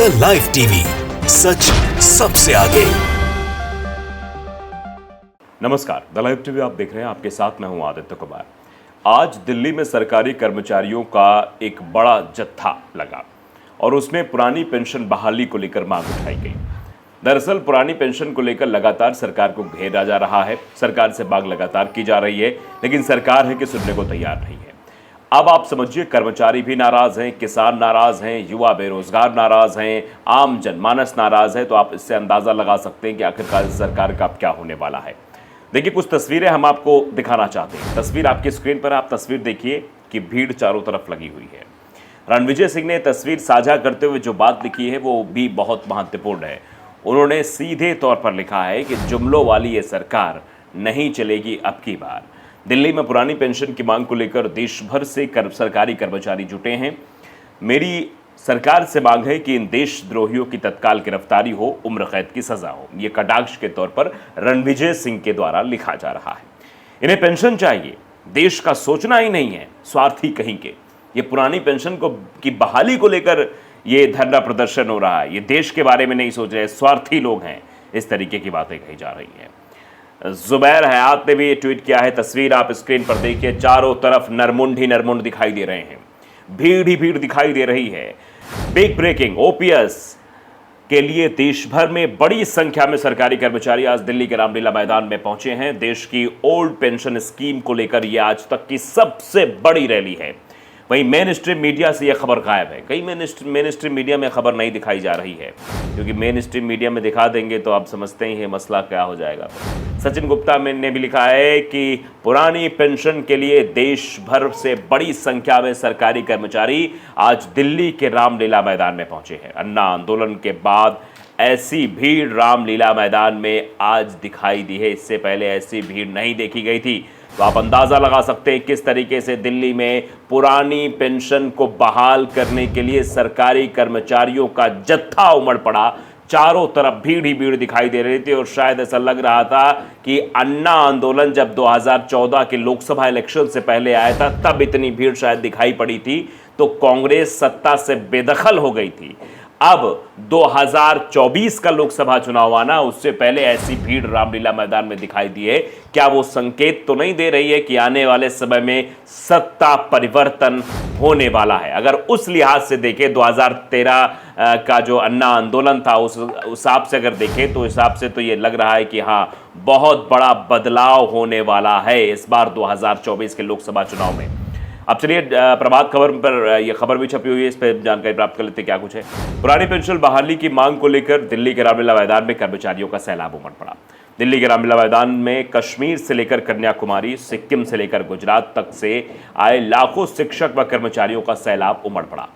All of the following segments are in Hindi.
द लाइव टीवी, सच सबसे आगे। नमस्कार, द लाइव टीवी आप देख रहे हैं। आपके साथ मैं हूं आदित्य कुमार। आज दिल्ली में सरकारी कर्मचारियों का एक बड़ा जत्था लगा और उसमें पुरानी पेंशन बहाली को लेकर मांग उठाई गई। दरअसल पुरानी पेंशन को लेकर लगातार सरकार को घेरा जा रहा है। सरकार से मांग लगातार की जा रही है, लेकिन सरकार है कि सुनने को तैयार नहीं है। अब आप समझिए, कर्मचारी भी नाराज हैं, किसान नाराज हैं, युवा बेरोजगार नाराज हैं, आम जनमानस नाराज है। तो आप इससे अंदाजा लगा सकते हैं कि आखिरकार सरकार का अब क्या होने वाला है। देखिए, कुछ तस्वीरें हम आपको दिखाना चाहते हैं। तस्वीर आपकी स्क्रीन पर, आप तस्वीर देखिए कि भीड़ चारों तरफ लगी हुई है। रणविजय सिंह ने तस्वीर साझा करते हुए जो बात लिखी है वो भी बहुत महत्वपूर्ण है। उन्होंने सीधे तौर पर लिखा है कि जुमलों वाली ये सरकार नहीं चलेगी अब की बार। दिल्ली में पुरानी पेंशन की मांग को लेकर देश भर से सरकारी कर्मचारी जुटे हैं। मेरी सरकार से मांग है कि इन देशद्रोहियों की तत्काल गिरफ्तारी हो, उम्र कैद की सजा हो। ये कटाक्ष के तौर पर रणविजय सिंह के द्वारा लिखा जा रहा है। इन्हें पेंशन चाहिए, देश का सोचना ही नहीं है, स्वार्थी कहीं के। ये पुरानी पेंशन की बहाली को लेकर ये धरना प्रदर्शन हो रहा है। ये देश के बारे में नहीं सोच रहे, स्वार्थी लोग हैं। इस तरीके की बातें कही जा रही हैं। जुबैर हयात ने भी ये ट्वीट किया है। तस्वीर आप स्क्रीन पर देखिए, चारों तरफ नरमुंड ही नरमुंड दिखाई दे रहे हैं, भीड़ ही भीड़ दिखाई दे रही है। बिग ब्रेकिंग, ओपीएस के लिए देश भर में बड़ी संख्या में सरकारी कर्मचारी आज दिल्ली के रामलीला मैदान में पहुंचे हैं। देश की ओल्ड पेंशन स्कीम को लेकर यह आज तक की सबसे बड़ी रैली है। वहीं मेन स्ट्रीम मीडिया से यह खबर गायब है। कई मेन स्ट्रीम मीडिया में खबर नहीं दिखाई जा रही है, क्योंकि मेन स्ट्रीम मीडिया में दिखा देंगे तो आप समझते ही हैं मसला क्या हो जाएगा। सचिन गुप्ता ने भी लिखा है कि पुरानी पेंशन के लिए देश भर से बड़ी संख्या में सरकारी कर्मचारी आज दिल्ली के रामलीला मैदान में पहुंचे हैं। अन्ना आंदोलन के बाद ऐसी भीड़ रामलीला मैदान में आज दिखाई दी है। इससे पहले ऐसी भीड़ नहीं देखी गई थी। तो आप अंदाजा लगा सकते हैं किस तरीके से दिल्ली में पुरानी पेंशन को बहाल करने के लिए सरकारी कर्मचारियों का जत्था उमड़ पड़ा। चारों तरफ भीड़ ही भीड़ दिखाई दे रही थी और शायद ऐसा लग रहा था कि अन्ना आंदोलन जब 2014 के लोकसभा इलेक्शन से पहले आया था तब इतनी भीड़ शायद दिखाई पड़ी थी, तो कांग्रेस सत्ता से बेदखल हो गई थी। अब 2024 का लोकसभा चुनाव आना, उससे पहले ऐसी भीड़ रामलीला मैदान में दिखाई दी है। क्या वो संकेत तो नहीं दे रही है कि आने वाले समय में सत्ता परिवर्तन होने वाला है? अगर उस लिहाज से देखें, 2013 का जो अन्ना आंदोलन था उस हिसाब से अगर देखें तो हिसाब से तो ये लग रहा है कि हाँ, बहुत बड़ा बदलाव होने वाला है इस बार 2024 के लोकसभा चुनाव में। अब चलिए प्रभात खबर पर यह खबर भी छपी हुई है, इस पर जानकारी प्राप्त कर लेते क्या कुछ है। पुरानी पेंशन बहाली की मांग को लेकर दिल्ली के रामलीला मैदान में कर्मचारियों का सैलाब उमड़ पड़ा। दिल्ली के रामलीला मैदान में कश्मीर से लेकर कन्याकुमारी, सिक्किम से लेकर गुजरात तक से आए लाखों शिक्षक व कर्मचारियों का सैलाब उमड़ पड़ा।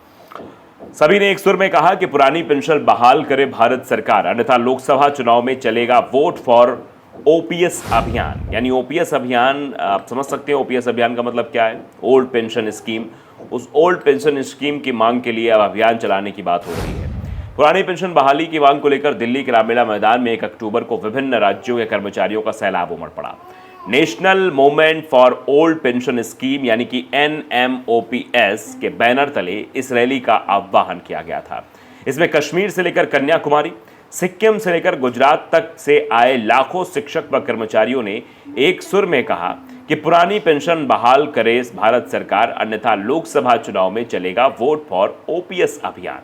सभी ने एक सुर में कहा कि पुरानी पेंशन बहाल करे भारत सरकार, अन्यथा लोकसभा चुनाव में चलेगा वोट फॉर ओपीएस अभियान। यानी ओपीएस अभियान, आप समझ सकते हैं ओपीएस अभियान का मतलब क्या है, ओल्ड पेंशन स्कीम। उस ओल्ड पेंशन स्कीम की मांग के लिए अब अभियान चलाने की बात हो रही है। पुरानी पेंशन बहाली की मांग को लेकर दिल्ली के रामलीला मैदान में 1 अक्टूबर को विभिन्न राज्यों के कर्मचारियों का सैलाब उमड़ पड़ा। National movement for old pension scheme यानी कि NMOPS के बैनर तले इस रैली का आह्वान किया गया था। इसमें कश्मीर से लेकर कन्याकुमारी, सिक्किम से लेकर गुजरात तक से आए लाखों शिक्षक व कर्मचारियों ने एक सुर में कहा कि पुरानी पेंशन बहाल करे भारत सरकार, अन्यथा लोकसभा चुनाव में चलेगा वोट फॉर ओपीएस अभियान।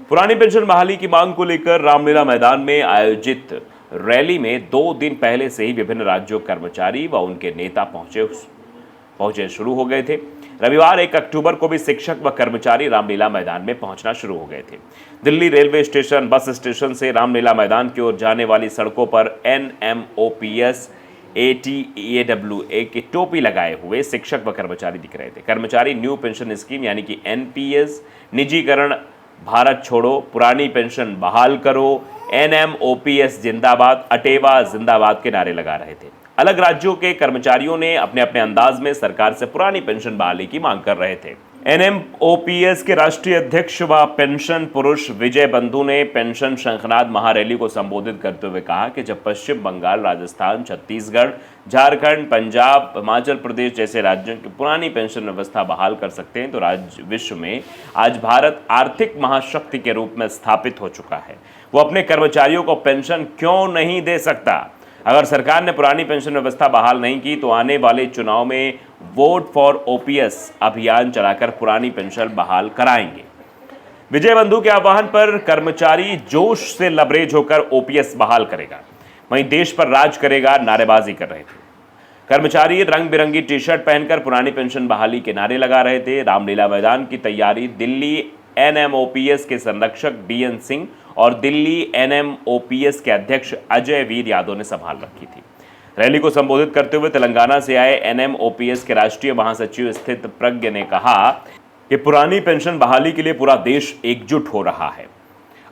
पुरानी पेंशन बहाली की मांग को लेकर रामलीला मैदान में आयोजित रैली में 2 दिन पहले से ही विभिन्न राज्यों के कर्मचारी व उनके नेता पहुंचे शुरू हो गए थे। रविवार 1 अक्टूबर को भी शिक्षक व कर्मचारी रामलीला मैदान में पहुंचना शुरू हो गए थे। Delhi railway station, bus station से रामलीला मैदान की ओर जाने वाली सड़कों पर NMOPS ATAWA की टोपी लगाए हुए शिक्षक व कर्मचारी दिख रहे थे। कर्मचारी न्यू पेंशन स्कीम यानी कि NPS, निजीकरण, भारत छोड़ो, पुरानी पेंशन बहाल करो, NMOPS जिंदाबाद, अटेवा जिंदाबाद के नारे लगा रहे थे। अलग राज्यों के कर्मचारियों ने अपने अपने अंदाज में सरकार से पुरानी पेंशन बहाली की मांग कर रहे थे। एनएमओपीएस के राष्ट्रीय अध्यक्ष व पेंशन पुरुष विजय बंधु ने पेंशन शंखनाद महारैली को संबोधित करते हुए कहा कि जब पश्चिम बंगाल, राजस्थान, छत्तीसगढ़, झारखंड, पंजाब, हिमाचल प्रदेश जैसे राज्यों की पुरानी पेंशन व्यवस्था बहाल कर सकते हैं तो राज्य विश्व में आज भारत आर्थिक महाशक्ति के रूप में स्थापित हो चुका है। वो अपने कर्मचारियों को पेंशन क्यों नहीं दे सकता? अगर सरकार ने पुरानी पेंशन व्यवस्था बहाल नहीं की तो आने वाले चुनाव में वोट फॉर ओपीएस अभियान चलाकर पुरानी पेंशन बहाल कराएंगे। विजय बंधु के आह्वान पर कर्मचारी जोश से लबरेज होकर ओपीएस बहाल करेगा, वहीं देश पर राज करेगा नारेबाजी कर रहे थे। कर्मचारी रंग बिरंगी टी शर्ट पहनकर पुरानी पेंशन बहाली के नारे लगा रहे थे। रामलीला मैदान की तैयारी दिल्ली एनएमओपीएस के संरक्षक बीएन सिंह और दिल्ली एनएमओपीएस के अध्यक्ष अजय वीर यादव ने संभाल रखी थी। रैली को संबोधित करते हुए तेलंगाना से आए एनएमओपीएस के राष्ट्रीय महासचिव स्थित प्रज्ञ ने कहा कि पुरानी पेंशन बहाली के लिए पूरा देश एकजुट हो रहा है।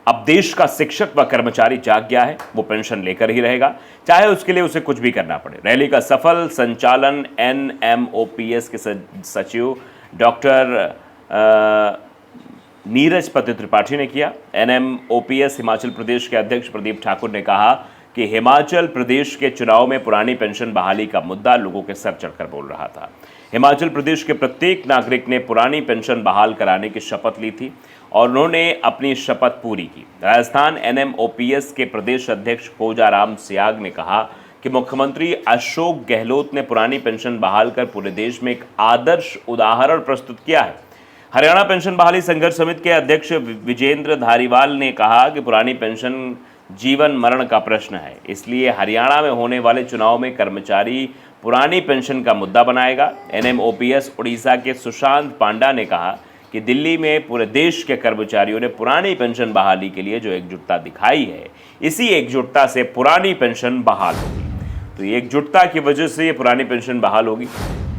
अब देश का शिक्षक व कर्मचारी जाग गया है, वो पेंशन लेकर ही रहेगा, चाहे उसके लिए उसे कुछ भी करना पड़े। रैली का सफल संचालन एनएमओपीएस के सचिव डॉक्टर नीरज पति त्रिपाठी ने किया। एनएमओपीएस हिमाचल प्रदेश के अध्यक्ष प्रदीप ठाकुर ने कहा कि हिमाचल प्रदेश के चुनाव में पुरानी पेंशन बहाली का मुद्दा लोगों के सर चढ़कर बोल रहा था। हिमाचल प्रदेश के प्रत्येक नागरिक ने पुरानी पेंशन बहाल कराने की शपथ ली थी और उन्होंने अपनी शपथ पूरी की। राजस्थान एनएमओपीएस के प्रदेश अध्यक्ष कोजाराम सियाग ने कहा कि मुख्यमंत्री अशोक गहलोत ने पुरानी पेंशन बहाल कर पूरे देश में एक आदर्श उदाहरण प्रस्तुत किया है। हरियाणा पेंशन बहाली संघर्ष समिति के अध्यक्ष विजेंद्र धारीवाल ने कहा कि पुरानी पेंशन जीवन मरण का प्रश्न है, इसलिए हरियाणा में होने वाले चुनाव में कर्मचारी पुरानी पेंशन का मुद्दा बनाएगा। एनएमओपीएस उड़ीसा के सुशांत पांडा ने कहा कि दिल्ली में पूरे देश के कर्मचारियों ने पुरानी पेंशन बहाली के लिए जो एकजुटता दिखाई है, इसी एकजुटता से पुरानी पेंशन बहाल होगी। तो ये एकजुटता की वजह से ये पुरानी पेंशन बहाल होगी।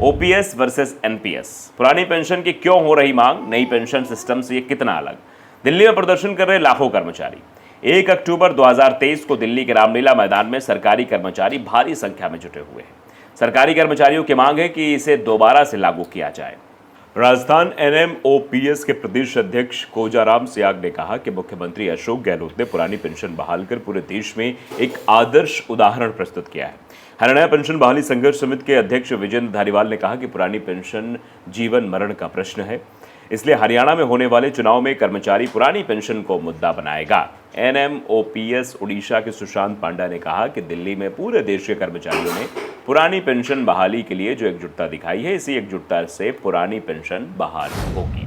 ओपीएस वर्सेस एनपीएस, पुरानी पेंशन की क्यों हो रही मांग, नई पेंशन सिस्टम से ये कितना अलग? दिल्ली में प्रदर्शन कर रहे लाखों कर्मचारी। 1 अक्टूबर 2023 को दिल्ली के रामलीला मैदान में सरकारी कर्मचारी भारी संख्या में जुटे हुए हैं। सरकारी कर्मचारियों की मांग है कि इसे दोबारा से लागू किया जाए। राजस्थान एनएमओपीएस के प्रदेश अध्यक्ष कोजाराम सियाग ने कहा कि मुख्यमंत्री अशोक गहलोत ने पुरानी पेंशन बहाल कर पूरे देश में एक आदर्श उदाहरण प्रस्तुत किया है। हरियाणा पेंशन बहाली संघर्ष समिति के अध्यक्ष विजेंद्र धारीवाल ने कहा कि पुरानी पेंशन जीवन मरण का प्रश्न है, इसलिए हरियाणा में होने वाले चुनाव में कर्मचारी पुरानी पेंशन को मुद्दा बनाएगा। एनएमओपीएस उड़ीसा के सुशांत पांडा ने कहा कि दिल्ली में पूरे देश के कर्मचारियों ने पुरानी पेंशन बहाली के लिए जो एकजुटता दिखाई है, इसी एकजुटता से पुरानी पेंशन बहाल होगी।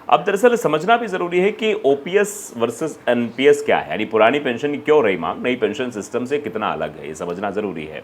अब दरअसल समझना भी जरूरी है कि ओपीएस वर्सेस एनपीएस क्या है, यानी पुरानी पेंशन की क्यों रही मांग, नई पेंशन सिस्टम से कितना अलग है, ये समझना जरूरी है।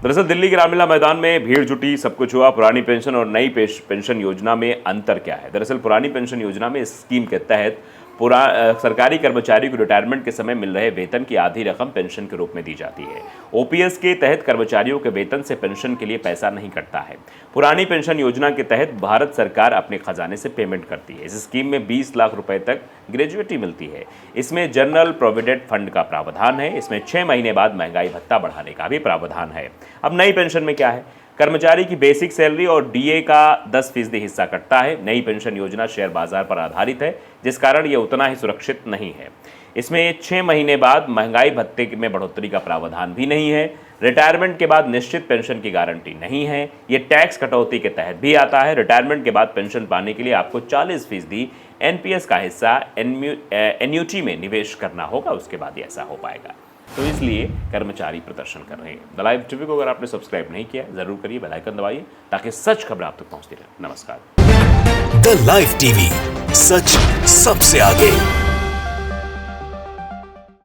दरअसल दिल्ली के रामलीला मैदान में भीड़ जुटी, सब कुछ हुआ। पुरानी पेंशन और नई पेंशन योजना में अंतर क्या है? दरअसल पुरानी पेंशन योजना में इस स्कीम के तहत सरकारी कर्मचारी को रिटायरमेंट के समय मिल रहे वेतन की आधी रकम पेंशन के रूप में दी जाती है। ओपीएस के तहत कर्मचारियों के वेतन से पेंशन के लिए पैसा नहीं कटता है। पुरानी पेंशन योजना के तहत भारत सरकार अपने खजाने से पेमेंट करती है। इस स्कीम में 20 लाख रुपए तक ग्रेजुएटी मिलती है। इसमें जनरल प्रोविडेंट फंड का प्रावधान है। इसमें 6 महीने बाद महंगाई भत्ता बढ़ाने का भी प्रावधान है। अब नई पेंशन में क्या है? कर्मचारी की बेसिक सैलरी और डीए का 10% हिस्सा कटता है। नई पेंशन योजना शेयर बाजार पर आधारित है, जिस कारण ये उतना ही सुरक्षित नहीं है। इसमें 6 महीने बाद महंगाई भत्ते में बढ़ोतरी का प्रावधान भी नहीं है। रिटायरमेंट के बाद निश्चित पेंशन की गारंटी नहीं है। ये टैक्स कटौती के तहत भी आता है। रिटायरमेंट के बाद पेंशन पाने के लिए आपको 40% एनपीएस का हिस्सा एन्यूटी में निवेश करना होगा, उसके बाद ही ऐसा हो पाएगा। तो इसलिए कर्मचारी प्रदर्शन कर रहे हैं। द लाइव टीवी को अगर आपने सब्सक्राइब नहीं किया जरूर करिए, बेल आइकन दबाइए ताकि सच खबर आप तक पहुंचती रहे। नमस्कार। द लाइव टीवी, सच सबसे आगे।